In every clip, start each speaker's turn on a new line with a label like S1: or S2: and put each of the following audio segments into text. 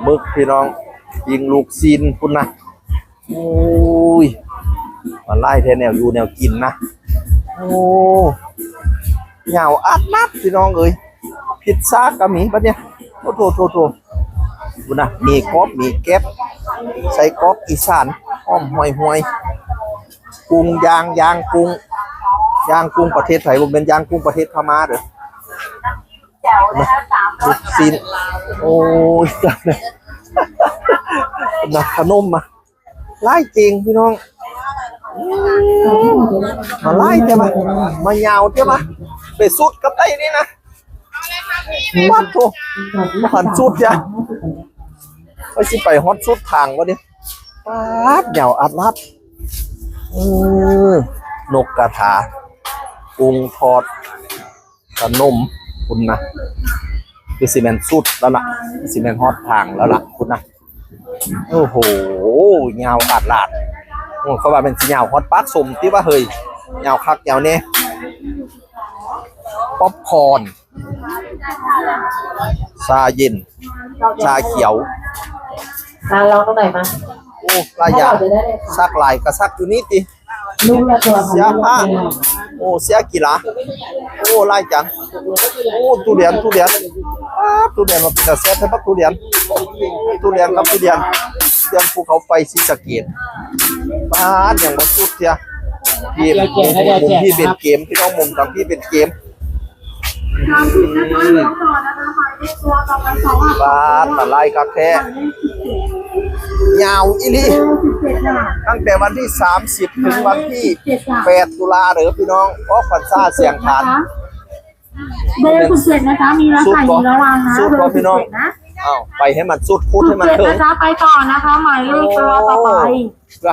S1: บึกพี่น้องยิงลูกซีนคุณนะโอ้ยมาไล่แทนแนวอยู่แนวกินนะโอ้เหงาอัดนัดพี่น้องเอ้ยพิซซ่ากะหมี่บัดเนี่ยโอ้โถคุณนะมีกรอบมีแก๊บใส่กรอบอีสานอ้อมห่วยกุ้งยางกุ้งประเทศไทยผมเป็นยางกุ้งประเทศพม่าเด้อลูกซีนโอ้ยจังเลยนะขนมมาไล่จริงพี่น้องมาไล่ใช่ไหมมายาวใช่ไหมไปสุดกับไอ้นี่นะวัดโถมาหันสุดจ้ะไปสิไปฮอตสุดทางวะเนี่ยปัดเหนียวอัดลัดนกกระทากุ้งทอดขนมคุณนะคือซีเมนต์สุดแล้วล่ะซีเมนต์ฮอตทางแล้วล่ะคุณนะโอ้โหเงาอัดลาดเขาว่าเป็นสีเงาฮอตปาร์คสมที่ว่าเฮ้ยเงาคักเงาเนี่ยป๊อปคอร์นชาเย็นชาเขียว
S2: เราตรงไหนมา
S1: โอ้ลายยาซักลายก็ซักอยู่นี่ติเสียผ้าโอ้เสียกี่ละโอ้ลายจังโอ้ทุเรียนมาเป็นแต่แซ่บใช่ปะทุเรียนครับทุเรียนภูเขาไฟศรีสะเกษบ้านอย่างมาสุดเสียพี่เป็นเกมพี่น้องมุมต่างพี่เป็นเกมบ้านตะไลกาแฟยาวอีลีตั้งแต่วันที่30ถึงวันที่8ตุลาเด้อพี่น้องเพราะฟันซ่าเสียงขาน
S2: เบอร์สุดเจ็ดนะคะมีแล้วใส่มีแล้ววางนะ
S1: สุดพอพี่น้องอ้าวไปให้มันสุดพูดให้มันถึง
S2: นะคะไปต่อนะคะหมายเลขตัวต่อไป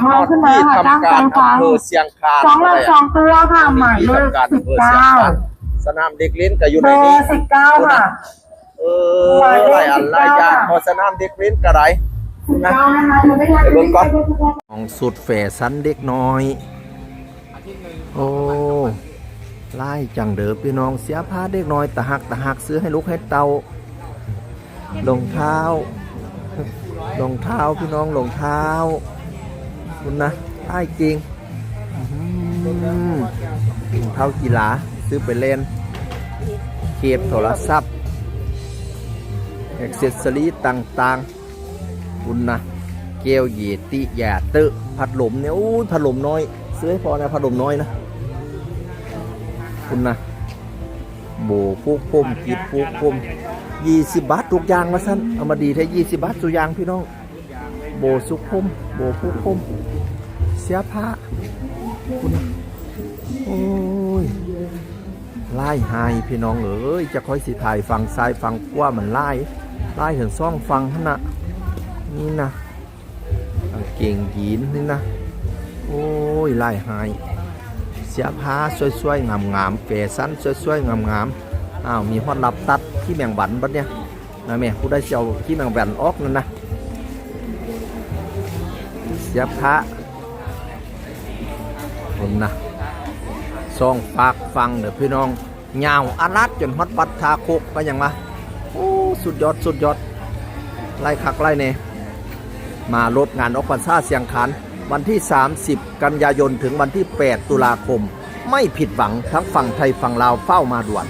S1: มาขึ้นมาค่ะตั้งใจฟังเสียงคาน
S2: 2ตัวค่ะหมายเลข
S1: 19สนามเด็กเล่นก็อยู่ในนี้
S2: 19ค่ะ
S1: อะไรอย่างพอสนามเด็กเล่นก็ไรนะไปเบิ่งก่อนของสุดแฝสันเด็กน้อยโอ้ไล่จังเด้อพี่น้องเสียผ้าเด็กน้อยตะหักซื้อให้ลูกให้เตารองเท้าพี่น้องรองเท้าคุณนะไล่จริงรองเท้ากีฬาซื้อไปเล่นเคสโทรศัพท์แอ็กเซสซอรี่ต่างๆคุณนะเกลียวเยติแย่เตอะพัดลมเนี่ยอู้พัดลมน้อยซื้อให้พอนะพัดลมน้อยนะคุณนะโบฟูกพมกีดฟูกพม20 บาททุกอย่างมาสั้นเอามาดีแท้20 บาททุกอย่างพี่น้องโบสุกพมโบฟูกพมเสียผ้าคุณโอ้ยไล่หายพี่น้องเอ้ยจะค่อยสิถ่ายฟังซ้ายฟังขวามันไล่ถึงซ่องฟังขนาดนี่นะเก่งยีนนี่นะโอ้ยไล่หายเสียผ้าสวยๆงามๆแฟชั่นสวยๆงามๆอ้าวมีฮอตลับตัดที่แมงวันบัดเนี่ยนะแม่ผู้ได้เจ้าที่แมงวันออกนั่นนะเสียผ้าผมนะซองปากฟังเด้อพี่น้องยาวอารัดจนฮอตปัดทาโคกก็ยังมาโอ้สุดยอดไล่คักไล่เน่มารถงานออกพรรษาเสียงขานวันที่30กันยายนถึงวันที่8ตุลาคมไม่ผิดหวังทั้งฝั่งไทยฝั่งลาวเฝ้ามาด่วน